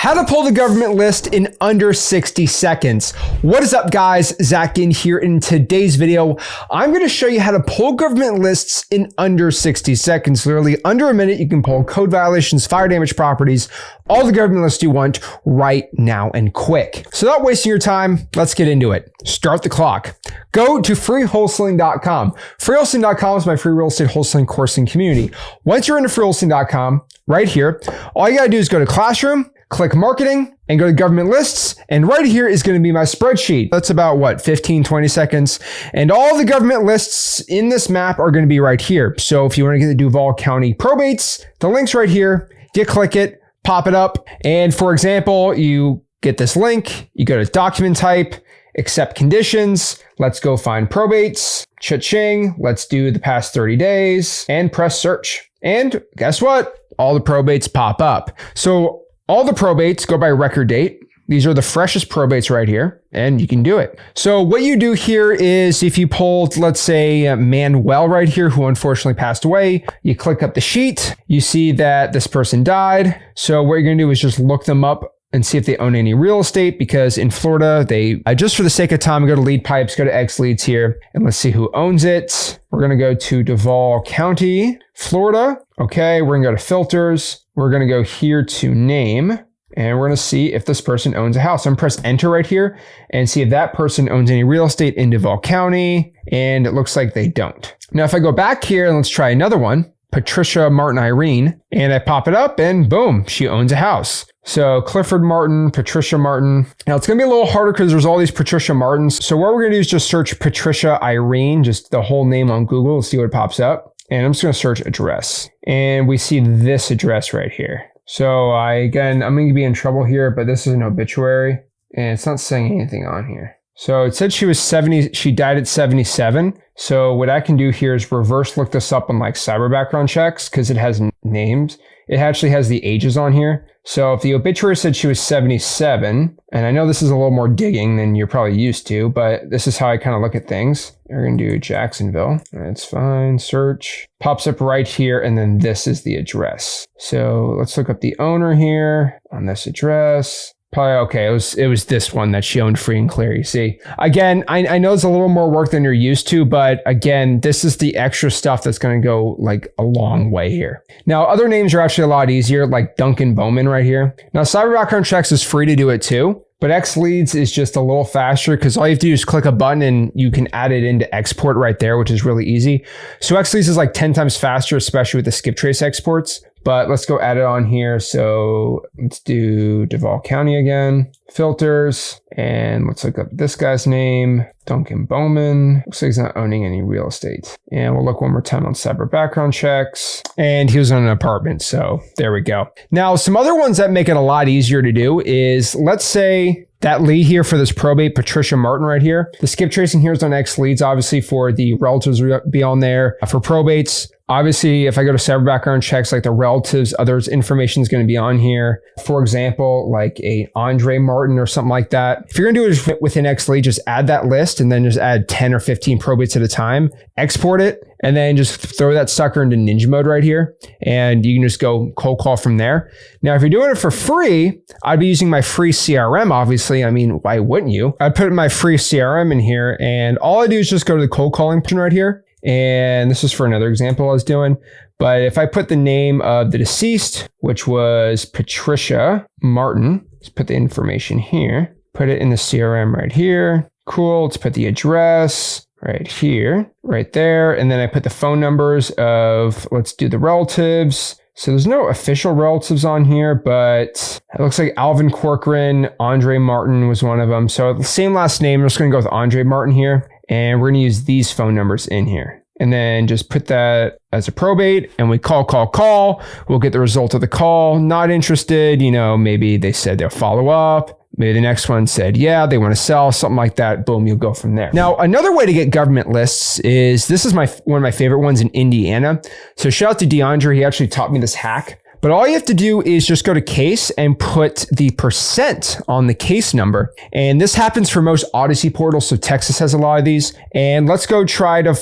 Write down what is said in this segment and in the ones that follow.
How to pull the government list in under 60 seconds. What is up, guys? Zach in here. In today's video, I'm going to show you how to pull government lists in under 60 seconds. Literally under a minute, you can pull code violations, fire damage properties, all the government lists you want right now and quick. So not wasting your time, let's get into it. Start the clock. Go to freewholesaling.com. Freewholesaling.com is my free real estate wholesaling course and community. Once you're into freewholesaling.com, right here, all you got to do is go to Classroom, click marketing, and go to government lists. And right here is going to be my spreadsheet. That's about what, 15, 20 seconds. And all the government lists in this map are going to be right here. So if you want to get the Duval County probates, the link's right here. You click it, pop it up. And for example, you get this link, you go to document type, accept conditions. Let's go find probates. Cha-ching. Let's do the past 30 days and press search. And guess what? All the probates pop up. So all the probates go by record date. These are the freshest probates right here, and you can do it. So what you do here is if you pulled, let's say, Manuel right here, who unfortunately passed away, you click up the sheet, you see that this person died. So what you're gonna do is just look them up and see if they own any real estate, because in Florida, they, just for the sake of time, go to lead pipes, go to X leads here, and let's see who owns it. We're gonna go to Duval County, Florida. Okay, we're gonna go to filters. We're gonna go here to name, and we're gonna see if this person owns a house. I'm gonna press enter right here and see if that person owns any real estate in Duval County, and it looks like they don't. Now, if I go back here and let's try another one, Patricia Martin Irene, and I pop it up and boom, she owns a house. So Clifford Martin, Patricia Martin. Now it's gonna be a little harder because there's all these Patricia Martins. So what we're gonna do is just search Patricia Irene, just the whole name on Google, and see what pops up. And I'm just gonna search address. And we see this address right here. So I'm gonna be in trouble here, but this is an obituary and it's not saying anything on here. So it said she was 70, she died at 77. So what I can do here is reverse look this up on like cyber background checks because it has names. It actually has the ages on here. So if the obituary said she was 77, and I know this is a little more digging than you're probably used to, but this is how I kind of look at things. We're going to do Jacksonville. That's fine. Search. Pops up right here, and then this is the address. So let's look up the owner here on this address. Probably okay. It was this one that she owned free and clear. You see, again, I know it's a little more work than you're used to, but again, this is the extra stuff that's going to go like a long way here. Now, other names are actually a lot easier, like Duncan Bowman right here. Now, cyber background checks is free to do it too, but X leads is just a little faster because all you have to do is click a button and you can add it into export right there, which is really easy. So X leads is like 10 times faster, especially with the skip trace exports. But let's go add it on here. So let's do Duval County again, filters, and let's look up this guy's name, Duncan Bowman. Looks like he's not owning any real estate. And we'll look one more time on cyber background checks. And he was in an apartment. So there we go. Now, some other ones that make it a lot easier to do is, let's say that lead here for this probate, Patricia Martin right here. The skip tracing here is on X leads, obviously for the relatives will be on there. For probates, obviously, if I go to cyber background checks, like the relatives, others information is going to be on here. For example, like a Andre Martin or something like that. If you're going to do it within X lead, just add that list and then just add 10 or 15 probates at a time, export it, and then just throw that sucker into ninja mode right here. And you can just go cold call from there. Now, if you're doing it for free, I'd be using my free CRM, obviously. I mean, why wouldn't you? I'd put my free CRM in here, and all I do is just go to the cold calling button right here. And this is for another example I was doing. But if I put the name of the deceased, which was Patricia Martin, let's put the information here, put it in the CRM right here. Cool. Let's put the address right here, right there. And then I put the phone numbers of, let's do the relatives. So there's no official relatives on here, but it looks like Alvin Corcoran, Andre Martin was one of them. So the same last name, I'm just going to go with Andre Martin here. And we're going to use these phone numbers in here. And then just put that as a probate, and we call. We'll get the result of the call. Not interested, maybe they said they'll follow up. Maybe the next one said, yeah, they want to sell, something like that. Boom, you'll go from there. Now, another way to get government lists is, this is one of my favorite ones in Indiana. So shout out to DeAndre. He actually taught me this hack. But all you have to do is just go to case and put the % on the case number. And this happens for most Odyssey portals. So Texas has a lot of these. And let's go try to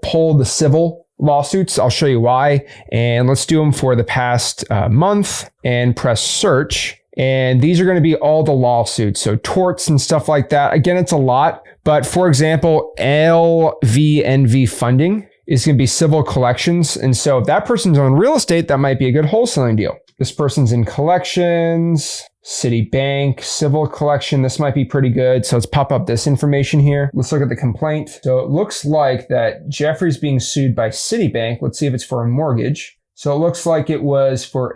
pull the civil lawsuits. I'll show you why. And let's do them for the past month and press search. And these are going to be all the lawsuits. So torts and stuff like that. Again, it's a lot. But for example, LVNV funding is going to be civil collections. And so if that person's on real estate, that might be a good wholesaling deal. This person's in collections, Citibank, civil collection. This might be pretty good. So let's pop up this information here. Let's look at the complaint. So it looks like that Jeffrey's being sued by Citibank. Let's see if it's for a mortgage. So it looks like it was for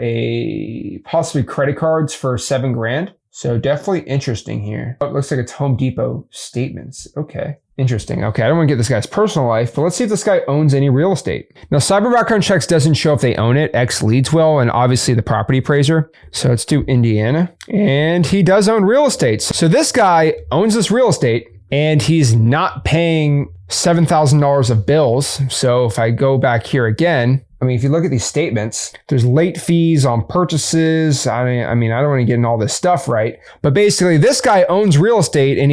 possibly credit cards for $7,000. So definitely interesting here. Oh, it looks like it's Home Depot statements. Okay. Interesting. Okay, I don't want to get this guy's personal life, but let's see if this guy owns any real estate. Now, cyber background checks doesn't show if they own it. X leads will, and obviously the property appraiser. So let's do Indiana. And he does own real estate. So this guy owns this real estate and he's not paying $7,000 of bills. So if I go back here again, I mean, if you look at these statements, there's late fees on purchases. I mean, I don't want to get in all this stuff, right? But basically, this guy owns real estate and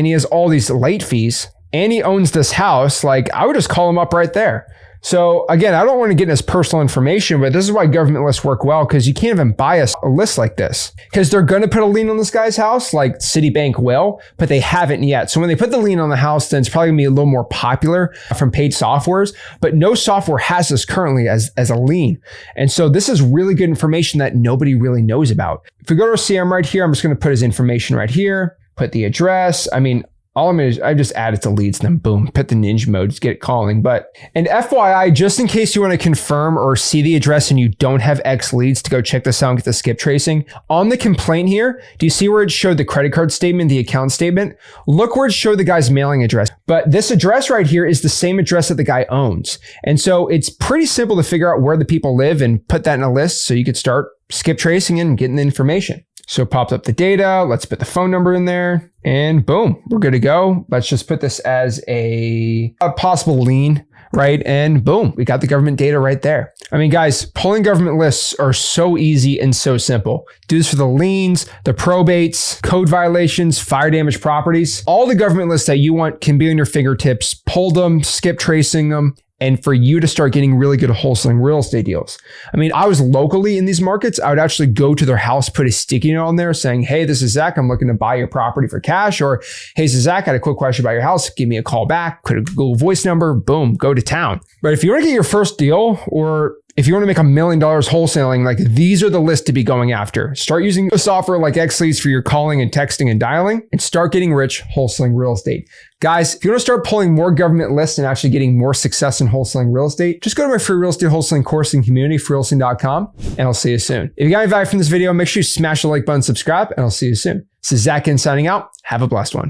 he has all these late fees and he owns this house. Like, I would just call him up right there. So again, I don't want to get in his personal information, but this is why government lists work well, because you can't even buy a list like this because they're going to put a lien on this guy's house like Citibank will, but they haven't yet. So when they put the lien on the house, then it's probably going to be a little more popular from paid softwares, but no software has this currently as a lien. And so this is really good information that nobody really knows about. If we go to our CM right here, I'm just going to put his information right here, put the address. I mean, all I'm going to do is I just add it to leads and then boom, put the ninja mode, just get it calling. And FYI, just in case you want to confirm or see the address and you don't have X leads to go check this out and get the skip tracing, on the complaint here, do you see where it showed the credit card statement, the account statement? Look where it showed the guy's mailing address. But this address right here is the same address that the guy owns. And so it's pretty simple to figure out where the people live and put that in a list so you could start skip tracing and getting the information. So it popped up the data. Let's put the phone number in there and boom, we're good to go. Let's just put this as a possible lien, right? And boom, we got the government data right there. I mean, guys, pulling government lists are so easy and so simple. Do this for the liens, the probates, code violations, fire damage properties. All the government lists that you want can be on your fingertips. Pull them, skip tracing them, and for you to start getting really good wholesaling real estate deals. I mean, I was locally in these markets. I would actually go to their house, put a sticky note on there saying, hey, this is Zach. I'm looking to buy your property for cash. Or, hey, this is Zach. I had a quick question about your house. Give me a call back. Put a Google voice number. Boom, go to town. But if you want to get your first deal, or if you want to make $1 million wholesaling, like these are the lists to be going after. Start using a software like XLeads for your calling and texting and dialing, and start getting rich wholesaling real estate. Guys, if you want to start pulling more government lists and actually getting more success in wholesaling real estate, just go to my free real estate wholesaling course and community, freewholesaling.com, and I'll see you soon. If you got any value from this video, make sure you smash the like button, subscribe, and I'll see you soon. This is Zach In signing out. Have a blessed one.